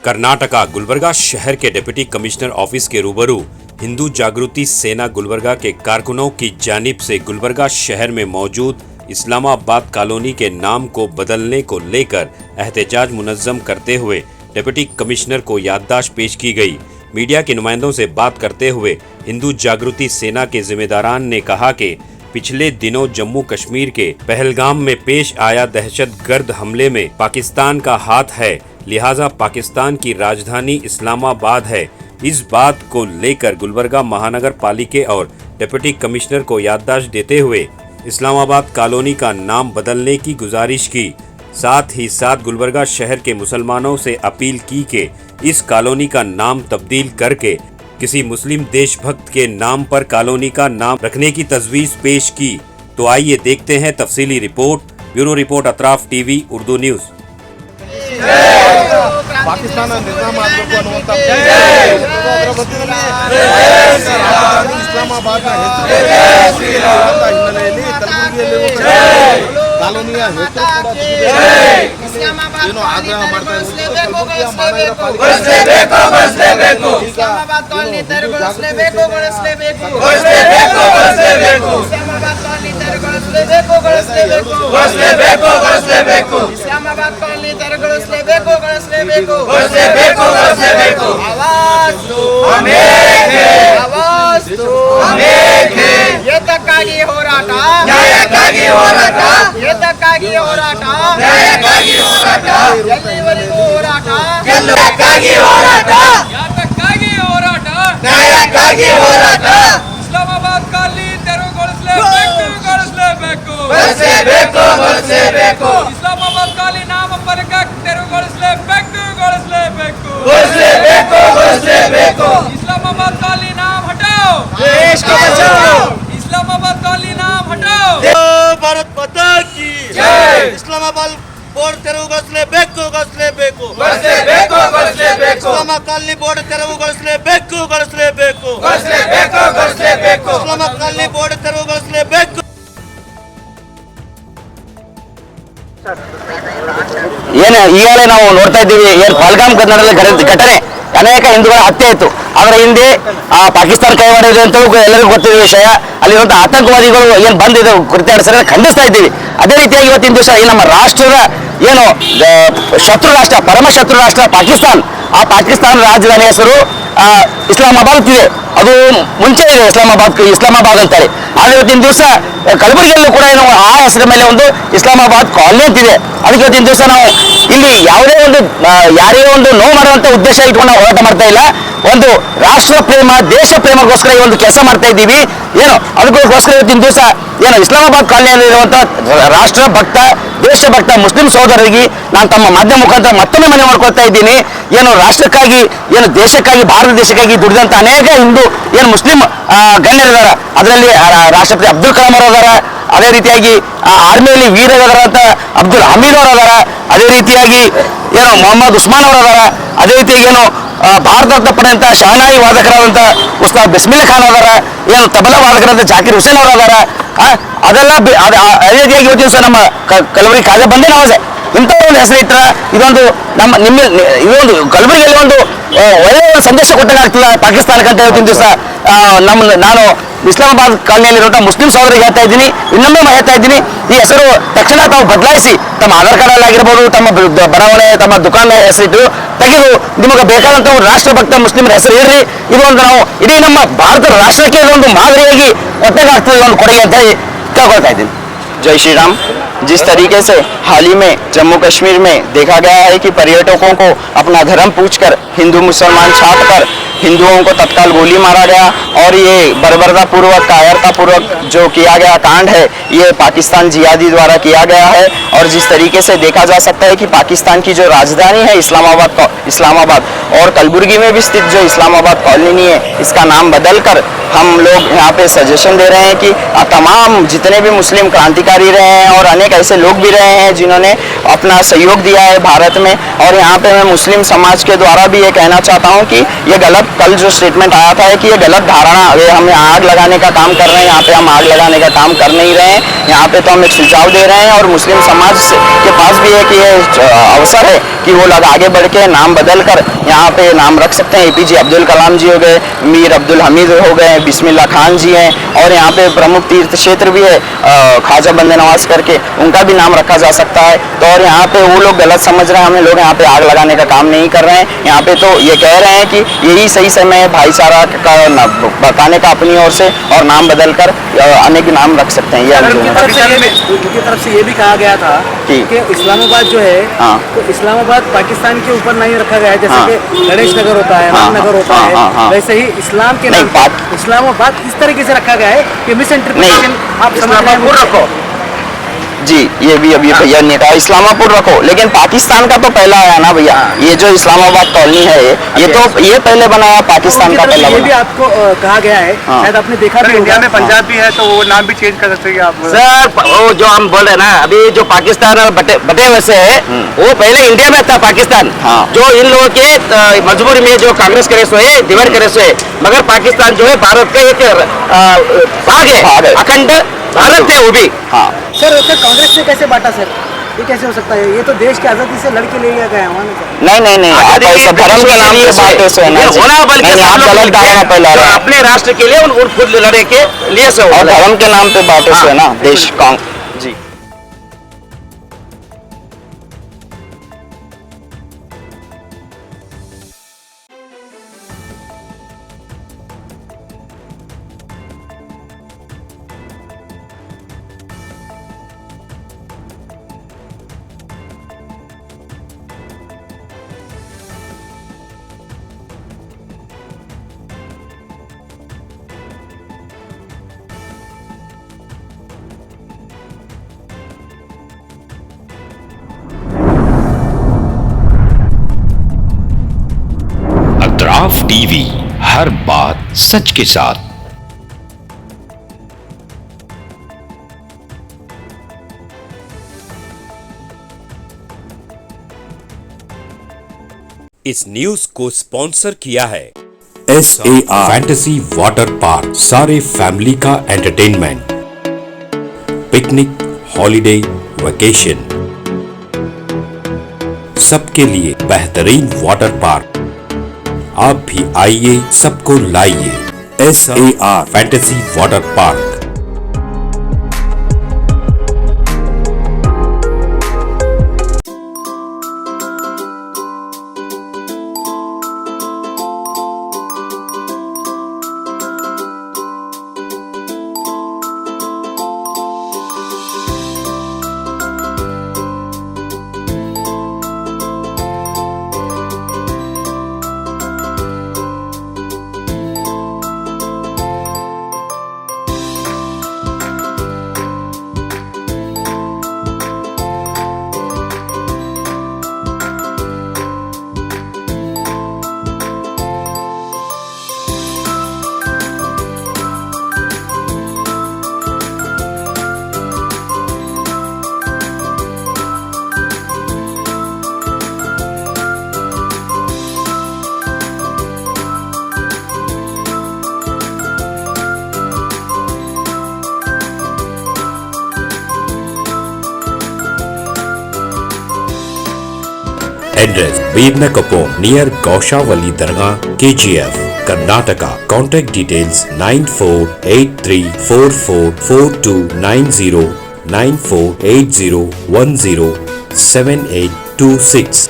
कर्नाटका गुलबर्गा शहर के deputy commissioner office के रूबरू हिंदू जागृति सेना गुलबर्गा के कारकुनों की जानिब से गुलबर्गा शहर में मौजूद इस्लामाबाद कॉलोनी के नाम को बदलने को लेकर एहतजाज मुनज़्ज़म करते हुए डिप्टी कमिश्नर को याददाश्त पेश की गई। मीडिया के नुमाइंदों से बात करते हुए हिंदू जागृति सेना के जिम्मेदारान ने कहा कि पिछले दिनों जम्मू कश्मीर के पहलगाम में पेश आया दहशतगर्द हमले में पाकिस्तान का हाथ है, लिहाजा पाकिस्तान की राजधानी इस्लामाबाद है। इस बात को लेकर गुलबर्गा महानगर पालिका और डिप्टी कमिश्नर को याददाश्त देते हुए इस्लामाबाद कॉलोनी का नाम बदलने की गुजारिश की। साथ ही साथ गुलबर्गा शहर के मुसलमानों से अपील की कि इस कॉलोनी का नाम तब्दील करके किसी मुस्लिम देशभक्त के नाम पर कॉलोनी का नाम रखने की तजवीज पेश की। तो आइए देखते हैं तफसीली report. Bureau report Atraf TV Urdu news. Pakistan Islamabad ಕಾಲೋನಿಯ ಏನು ಆಗ್ರಹ ಮಾಡ್ತಾ ಏತಕ್ಕಾಗಿ ಹೋರಾಟ ಏತಕ್ಕಾಗಿ ಹೋರಾಟ ಎಲ್ಲಿವರೆಗೂ ಹೋರಾಟ ನ್ಯಾಯಕ್ಕಾಗಿ ಹೋರಾಟ ನ್ಯಾಯಕ್ಕಾಗಿ ಹೋರಾಟ ಇಸ್ಲಾಮಾಬಾದ್ ಕಾಲನಿ ತೆರವುಗೊಳಿಸಲೇಬೇಕು ಇಸ್ಲಾಮಾಬಾದ್ ಕಾಲನಿ ನಾಮಫಲಕ ತೆರವುಗೊಳಿಸಲೇಬೇಕು इस्लामाबाद काली नाम हटाओ, देश को बचाओ। इस्लामाबाद काली नाम हटाओ। भारत माता की जय। इस्लामाबाद ಬೋರ್ಡ್ ತೆರವುಗೊಳಿಸಲೇಬೇಕು ಇಸ್ಲಾಮಾಬಾದ್ ಕಾಲನಿ ಬೋರ್ಡ್ ತೆರವುಗೊಳಿಸಲೇಬೇಕು ಇಸ್ಲಾಮಾಬಾದ್ ಕಾಲನಿ ಬೋರ್ಡ್ ತೆರವುಗೊಳಿಸಲೇಬೇಕು। ಏನು ಈಗಾಗಲೇ ನಾವು ನೋಡ್ತಾ ಇದ್ದೀವಿ, ಏನು ಪಹಲ್ಗಾಮ್ ಕನ್ನಡದಲ್ಲಿ ಘಟನೆ ಅನೇಕ ಹಿಂದೂಗಳ ಹತ್ಯೆ ಆಯಿತು. ಅದರ ಹಿಂದೆ ಪಾಕಿಸ್ತಾನ ಕೈವಾಡಿದೆ ಅಂತ ಎಲ್ಲರಿಗೂ ಗೊತ್ತಿದೆ ವಿಷಯ. ಅಲ್ಲಿರುವಂಥ ಆತಂಕವಾದಿಗಳು ಏನು ಬಂದಿದೆ ಕೃತ್ಯ ನಡೆಸಿದ್ರೆ ಖಂಡಿಸ್ತಾ ಇದ್ದೀವಿ. ಅದೇ ರೀತಿಯಾಗಿ ಇವತ್ತಿನ ದಿವಸ ಈ ನಮ್ಮ ರಾಷ್ಟ್ರದ ಏನು ಶತ್ರು ರಾಷ್ಟ್ರ, ಪರಮ ಶತ್ರು ರಾಷ್ಟ್ರ ಪಾಕಿಸ್ತಾನ, ಆ ಪಾಕಿಸ್ತಾನ ರಾಜಧಾನಿ ಹೆಸರು ಇಸ್ಲಾಮಾಬಾದ್ ಇದೆ. ಅದು ಮುಂಚೆ ಇದೆ ಇಸ್ಲಾಮಾಬಾದ್ ಅಂತಾರೆ. ಆದರೆ ಇವತ್ತಿನ ದಿವಸ ಕಲಬುರಗಿಯಲ್ಲೂ ಕೂಡ ಏನು ಆ ಹೆಸರ ಮೇಲೆ ಒಂದು ಇಸ್ಲಾಮಾಬಾದ್ ಕಾಲನಿ ಅಂತಿದೆ. ಅದಕ್ಕೆ ಇವತ್ತಿನ ದಿವಸ ನಾವು ಇಲ್ಲಿ ಯಾವುದೇ ಒಂದು ಯಾರಿಗೋ ಒಂದು ನೋವು ಮಾಡುವಂಥ ಉದ್ದೇಶ ಇಟ್ಕೊಂಡು ನಾವು ಹೋರಾಟ ಮಾಡ್ತಾ ಇಲ್ಲ. ಒಂದು ರಾಷ್ಟ್ರ ಪ್ರೇಮ, ದೇಶ ಪ್ರೇಮಕ್ಕೋಸ್ಕರ ಈ ಒಂದು ಕೆಲಸ ಮಾಡ್ತಾ ಇದ್ದೀವಿ. ಏನು ಅದಕ್ಕೋಸ್ಕರ ಇವತ್ತಿನ ದಿವಸ ಏನು ಇಸ್ಲಾಮಾಬಾದ್ ಕಾಲನಿಯಲ್ಲಿರುವಂಥ ರಾಷ್ಟ್ರ ಭಕ್ತ, ದೇಶಭಕ್ತ ಮುಸ್ಲಿಂ ಸಹೋದರರಿಗೆ ನಾನು ತಮ್ಮ ಮಾಧ್ಯಮ ಮುಖಾಂತರ ಮತ್ತೊಮ್ಮೆ ಮನವಿ ಮಾಡ್ಕೊಳ್ತಾ ಇದ್ದೀನಿ. ಏನು ರಾಷ್ಟ್ರಕ್ಕಾಗಿ, ಏನು ದೇಶಕ್ಕಾಗಿ, ಭಾರತ ದೇಶಕ್ಕಾಗಿ ದುಡಿದಂಥ ಅನೇಕ ಹಿಂದೂ ಏನು ಮುಸ್ಲಿಂ ಗಣ್ಯರಿದಾರ. ಅದರಲ್ಲಿ ರಾಷ್ಟ್ರಪತಿ ಅಬ್ದುಲ್ ಕಲಾಂ ಅವರದಾರ, ಅದೇ ರೀತಿಯಾಗಿ ಆರ್ಮಿಯಲ್ಲಿ ವೀರರಾದಂಥ ಅಬ್ದುಲ್ ಹಮೀದ್ ಅವರದಾರ, ಅದೇ ರೀತಿಯಾಗಿ ಏನು ಮೊಹಮ್ಮದ್ ಉಸ್ಮಾನ್ ಅವರದಾರ, ಅದೇ ರೀತಿಯಾಗಿ ಏನು ಭಾರತ ರತ್ನ ಪಡೆದಂಥ ಶಹನಾಯಿ ವಾದಕರಾದಂಥ ಉಸ್ತಾದ್ ಬಿಸ್ಮಿಲ್ಲಾ ಖಾನ್ ಅವರ, ಏನು ತಬಲಾ ವಾದಕರಾದಂಥ ಜಾಕಿರ್ ಹುಸೇನ್ ಅವರದಾರ. ಅದೆಲ್ಲ ಅದೇ ರೀತಿಯಾಗಿ ಇವತ್ತಿನ ದಿವಸ ನಮ್ಮ ಕಲಬುರಗಿ ಖಾಜಾ ಬಂದೇ ನವಾಜ್ ಇಂಥ ಒಂದು ಹೆಸರಿಟ್ಟರೆ ಇದೊಂದು ಇದೊಂದು ಕಲಬುರಗಿಯಲ್ಲಿ ಒಂದು ಒಳ್ಳೆಯ ಒಂದು ಸಂದೇಶ ಕೊಟ್ಟಂಗೆ ಆಗ್ತದೆ ಪಾಕಿಸ್ತಾನಕ್ಕಂತ. ಇವತ್ತಿನ ದಿವಸ ನಾನು ಇಸ್ಲಾಮಾಬಾದ್ ಕಾಲನಿಯಲ್ಲಿರುವಂಥ ಮುಸ್ಲಿಂ ಸಹೋದರಿಗೆ ಹೇಳ್ತಾ ಇದ್ದೀನಿ, ಇನ್ನೊಮ್ಮೆ ಹೇಳ್ತಾ ಇದ್ದೀನಿ, ಈ ಹೆಸರು ತಕ್ಷಣ ತಾವು ಬದಲಾಯಿಸಿ ತಮ್ಮ ಆಧಾರ್ ಕಾರ್ಡ್ ಆಗಿರ್ಬೋದು, ತಮ್ಮ ಬಡಾವಣೆ, ತಮ್ಮ ದುಕಾನ್ ಹೆಸರಿಟ್ಟು ತೆಗೆದು ನಿಮಗೆ ಬೇಕಾದಂಥ ಒಂದು ರಾಷ್ಟ್ರಭಕ್ತ ಮುಸ್ಲಿಮರ ಹೆಸರು ಇರ್ರಿ. ಇದು ಒಂದು ನಾವು ಇಡೀ ನಮ್ಮ ಭಾರತ ರಾಷ್ಟ್ರಕ್ಕೆ ಇದೊಂದು ಮಾದರಿಯಾಗಿ ಒಟ್ಟಾಗ್ತದೆ ಒಂದು ಕೊಡುಗೆ ಅಂತ ಕೇಳ್ಕೊಳ್ತಾ ಇದ್ದೀನಿ। जय श्री राम। जिस तरीके से हाल ही में जम्मू कश्मीर में देखा गया है कि पर्यटकों को अपना धर्म पूछकर हिंदू मुसलमान छांटकर हिंदुओं को तत्काल गोली मारा गया और ये बर्बरता पूर्वक, कायरता पूर्वक जो किया गया कांड है, ये पाकिस्तान जिहादी द्वारा किया गया है। और जिस तरीके से देखा जा सकता है कि पाकिस्तान की जो राजधानी है इस्लामाबाद और कलबुर्गी में भी स्थित जो इस्लामाबाद कॉलोनी है, इसका नाम बदलकर हम लोग यहाँ पे सजेशन दे रहे हैं कि तमाम जितने भी मुस्लिम क्रांतिकारी रहे हैं और अनेक ऐसे लोग भी रहे हैं जिन्होंने अपना सहयोग दिया है भारत में। और यहाँ पे मैं मुस्लिम समाज के द्वारा भी ये कहना चाहता हूँ कि ये गलत, कल जो स्टेटमेंट आया था कि ये गलत धारणा, ये हमें आग लगाने का काम कर रहे हैं, यहाँ पे हम आग लगाने का काम कर नहीं रहे हैं। यहाँ पे तो हम एक सुझाव दे रहे हैं और मुस्लिम समाज के पास भी एक ये अवसर है कि वो लोग आगे बढ़ के नाम बदल कर यहाँ पे नाम रख सकते हैं। APJ अब्दुल कलाम जी हो गए, मीर अब्दुल हमीद हो गए, बिस्मिल्लाह खान जी हैं, और यहाँ पे प्रमुख तीर्थ क्षेत्र भी है ख्वाजा बंदे नवाज करके, उनका भी नाम रखा जा सकता है। तो और यहाँ पे वो लोग गलत समझ रहे हैं, हमें लोग यहाँ पे आग लगाने का काम नहीं कर रहे हैं। यहाँ पे तो ये कह रहे हैं कि यही सही समय है भाईचारा का बताने का अपनी ओर से, और नाम बदल कर अनेक नाम रख सकते हैं। ये उनकी तरफ से ये भी कहा गया था कि इस्लामाबाद जो है, हाँ, तो इस्लामाबाद पाकिस्तान के ऊपर नहीं रखा गया है, जैसे हाँ, कि गणेश नगर होता है, हाँ, रामनगर होता हाँ, है, हाँ, हाँ, वैसे ही इस्लाम के नहीं, नाम इस्लामाबाद इस तरीके से रखा गया है कि मिस इंटरप्रिटेशन आप इस्लामाबाद रखो जी। ये भी अभी भैया ने कहा इस्लामापुर रखो, लेकिन पाकिस्तान का तो पहला आया ना भैया। ये जो इस्लामाबाद कॉलोनी है ये तो ये पहले बनाया पाकिस्तान का पहला ये भी बना। आपको कहा गया है, हाँ। शायद आपने देखा भी इंडिया होगा। में पंजाब भी है तो वो नाम भी चेंज कर सकते हैं आप। सर वो जो हम बोल रहे हैं ना, अभी जो पाकिस्तान और बटे हुए से है, वो पहले इंडिया में था पाकिस्तान। हाँ। जो इन लोगों के मजबूरी में जो कांग्रेस करे सो है, डिवाइड करे सो है, मगर पाकिस्तान जो है भारत का एक भाग है, अखंड भारत है वो भी। हाँ सर कांग्रेस ने कैसे बांटा सर, ये कैसे हो सकता है? ये तो देश की आजादी से लड़के ले गया है वहाँ सर। नहीं आप ऐसा धर्म के नाम पे बातें से ना होना, बल्कि नहीं, आप गलत धारणा फैला रहे हैं। अपने राष्ट्र के लिए उन खुद लड़े के लिए से और धर्म के नाम पे बातें से ना देश जी। अतराफ टीवी, हर बात सच के साथ। इस न्यूज को स्पॉन्सर किया है SAR फैंटेसी वाटर पार्क, सारे फैमिली का एंटरटेनमेंट, पिकनिक, हॉलिडे, वेकेशन, सबके लिए बेहतरीन वाटर पार्क। आप भी आइए, सबको लाइए। SAR fantasy water park. Address Birnakapom near Gaushavali Dargah, KGF, Karnataka. Contact details 9483444290 9480107826.